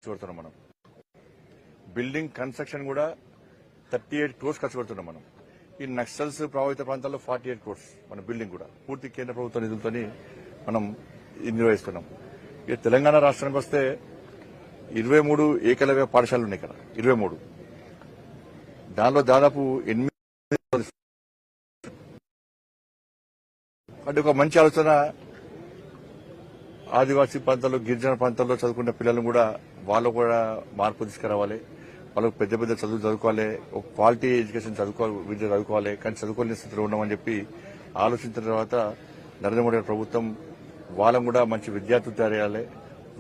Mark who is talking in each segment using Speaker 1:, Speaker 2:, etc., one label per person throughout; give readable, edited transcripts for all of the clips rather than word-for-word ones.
Speaker 1: పెడుతున్నాం మనం. Building construction కూడా 38 crores ఖర్చు పెడుతున్నాం మనం. ఈ నక్సల్స్ ప్రభావిత ప్రాంతాల్లో 48 crores మన బిల్డింగ్ కూడా పూర్తి కేంద్ర ప్రభుత్వ నిధులతో మనం నిర్వహిస్తున్నాం. ఇక తెలంగాణ రాష్ట్రానికి వస్తే 23 ఏకలవ్య పాఠశాలలు ఉన్నాయి ఇక్కడ. 23 దానిలో దాదాపు 8 అంటే ఒక మంచి ఆలోచన. ఆదివాసీ ప్రాంతాల్లో గిరిజన ప్రాంతాల్లో చదువుకున్న పిల్లలను కూడా వాళ్ళు కూడా మార్పు తీసుకురావాలి. వాళ్ళకు పెద్ద పెద్ద చదువులు చదువుకోవాలి, ఒక క్వాలిటీ ఎడ్యుకేషన్ విద్య చదువుకోవాలి. కానీ చదువుకోలేని స్థితిలో ఉన్నామని చెప్పి ఆలోచించిన తర్వాత నరేంద్ర మోడీ ప్రభుత్వం వాళ్ళని కూడా మంచి విద్యార్థులు తయారు చేయాలి,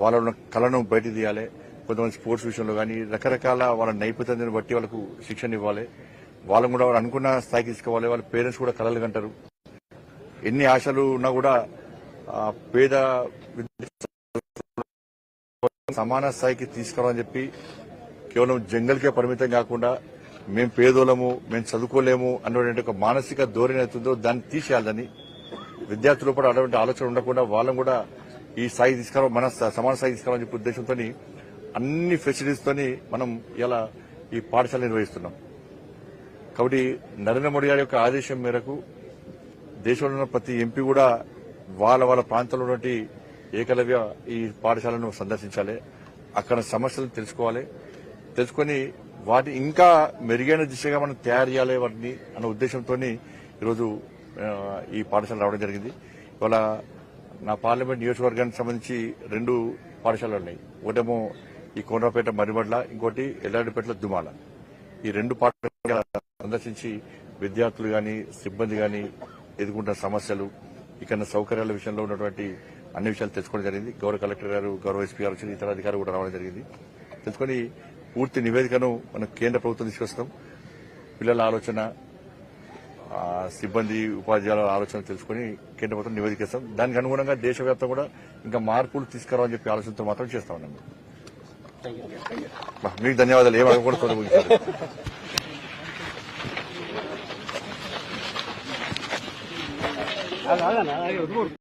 Speaker 1: వాళ్ళ కళను బయట తీయాలి. కొంతమంది స్పోర్ట్స్ విషయంలో కానీ రకరకాల వాళ్ళ నైపుణ్యాన్ని బట్టి వాళ్ళకు శిక్షణ ఇవ్వాలి. వాళ్ళని కూడా వాళ్ళు అనుకున్న స్థాయికి తీసుకోవాలి. వాళ్ళ పేరెంట్స్ కూడా కళలు కంటారు. ఎన్ని ఆశలు ఉన్నా కూడా పేద సమాన స్థాయికి తీసుకురావాలని చెప్పి కేవలం జంగల్కే పరిమితం కాకుండా మేము పేదోళము, మేము చదువుకోలేము అన్నటువంటి ఒక మానసిక ధోరణి అవుతుందో దాన్ని తీసేయాలని విద్యార్థుల కూడా అటువంటి ఆలోచన ఉండకుండా వాళ్ళని కూడా ఈ స్థాయి తీసుకురావాలి, మన సమాన స్థాయి తీసుకురావాలని చెప్పే ఉద్దేశంతో అన్ని ఫెసిలిటీస్ తోని మనం ఇలా ఈ పాఠశాల నిర్వహిస్తున్నాం. కాబట్టి నరేంద్ర మోడీ గారి యొక్క ఆదేశం మేరకు దేశంలో ఉన్న ప్రతి ఎంపీ కూడా వాళ్ళ ప్రాంతంలో ఉన్నటువంటి ఏకలవ్య ఈ పాఠశాలను సందర్శించాలి. అక్కడ సమస్యలను తెలుసుకొని వాటి ఇంకా మెరుగైన దిశగా మనం తయారు చేయాలి వాటిని అన్న ఉద్దేశంతో ఈరోజు ఈ పాఠశాల రావడం జరిగింది. ఇవాళ నా పార్లమెంట్ నియోజకవర్గానికి సంబంధించి 2 పాఠశాలలు ఉన్నాయి. ఒకటేమో ఈ కోనరాపేట మరిబడ్ల, ఇంకోటి ఎల్లారెడ్డిపేటలో దుమాల. ఈ 2 పాఠశాల సందర్శించి విద్యార్థులు గాని సిబ్బంది గాని ఎదుర్కొంటున్న సమస్యలు, ఇక్కడ సౌకర్యాల విషయంలో ఉన్నటువంటి అన్ని విషయాలు తెలుసుకోవడం జరిగింది. గౌరవ కలెక్టర్ గారు, గౌరవ ఎస్పీ గారు వచ్చి ఇతర అధికారులు కూడా రావడం జరిగింది. తెలుసుకుని పూర్తి నివేదికను మనం కేంద్ర ప్రభుత్వం తీసుకొస్తాం. పిల్లల ఆలోచన, సిబ్బంది ఉపాధ్యాయుల ఆలోచన తెలుసుకుని కేంద్ర ప్రభుత్వం నివేదిస్తాం. దానికి అనుగుణంగా దేశవ్యాప్తంగా కూడా ఇంకా మార్పులు తీసుకురావాలని చెప్పి ఆలోచనతో మాత్రం చేస్తా ఉన్నాం. మీకు ధన్యవాదాలు. ఏం అడగకూడదు.